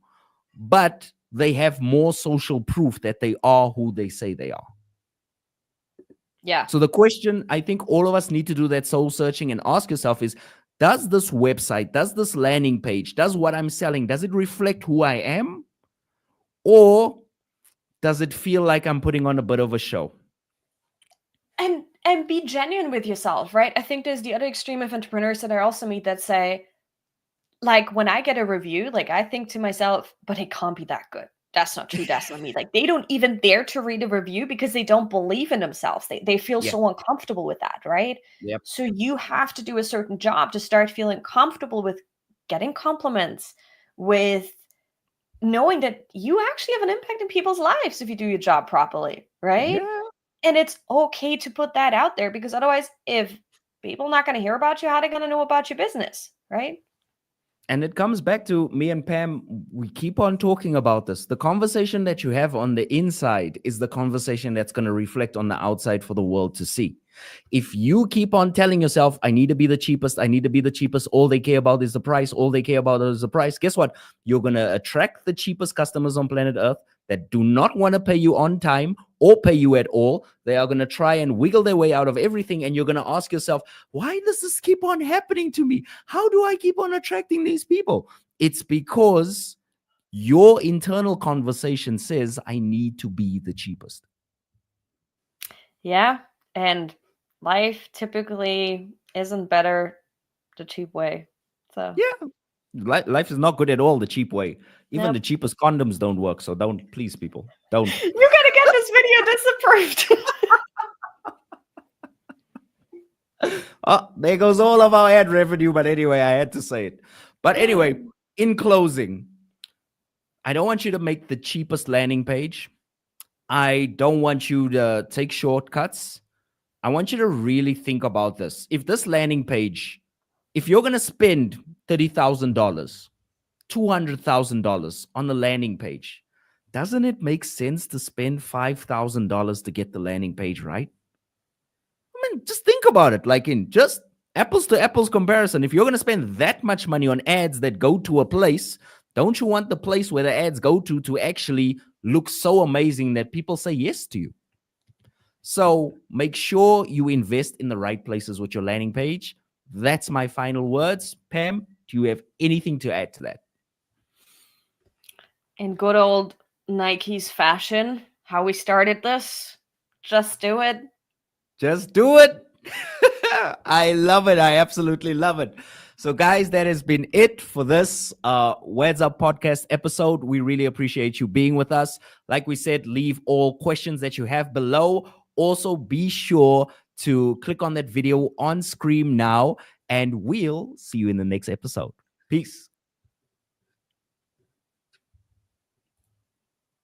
but they have more social proof that they are who they say they are. Yeah. So the question I think all of us need to do that soul searching and ask yourself is, does this website, does this landing page, does what I'm selling, does it reflect who I am? Or does it feel like I'm putting on a bit of a show? And be genuine with yourself, right? I think there's the other extreme of entrepreneurs that I also meet that say, like, when I get a review, like, I think to myself, but it can't be that good. That's not true. That's not me. Like, they don't even dare to read a review because they don't believe in themselves. They feel Yeah. so uncomfortable with that, right? Yep. So you have to do a certain job to start feeling comfortable with getting compliments, with knowing that you actually have an impact in people's lives if you do your job properly, right? Yeah. And it's okay to put that out there because otherwise, if people are not going to hear about you, how are they going to know about your business, right? And it comes back to me and Pam. We keep on talking about this. The conversation that you have on the inside is the conversation that's going to reflect on the outside for the world to see. If you keep on telling yourself, I need to be the cheapest, I need to be the cheapest, all they care about is the price, all they care about is the price, guess what? You're going to attract the cheapest customers on planet Earth that do not want to pay you on time or pay you at all. They are going to try and wiggle their way out of everything. And you're going to ask yourself, why does this keep on happening to me? How do I keep on attracting these people? It's because your internal conversation says, I need to be the cheapest. Yeah. And life typically isn't better the cheap way. So, Yeah. Life is not good at all the cheap way. Even Yep. the cheapest condoms don't work. So don't, please, people, don't. You gotta get this video disapproved. Oh, there goes all of our ad revenue. But anyway, I had to say it. But anyway, in closing, I don't want you to make the cheapest landing page. I don't want you to take shortcuts. I want you to really think about this. If this landing page, if you're going to spend $30,000, $200,000 on the landing page, doesn't it make sense to spend $5,000 to get the landing page right? I mean, just think about it. Like in just apples to apples comparison, if you're going to spend that much money on ads that go to a place, don't you want the place where the ads go to actually look so amazing that people say yes to you? So make sure you invest in the right places with your landing page. That's my final words. Pam, do you have anything to add to that? In good old Nike's fashion, how we started this, just do it. Just do it. I love it. I absolutely love it. So, guys, that has been it for this Words Up podcast episode. We really appreciate you being with us. Like we said, leave all questions that you have below. Also, be sure to click on that video on screen now, and we'll see you in the next episode. Peace.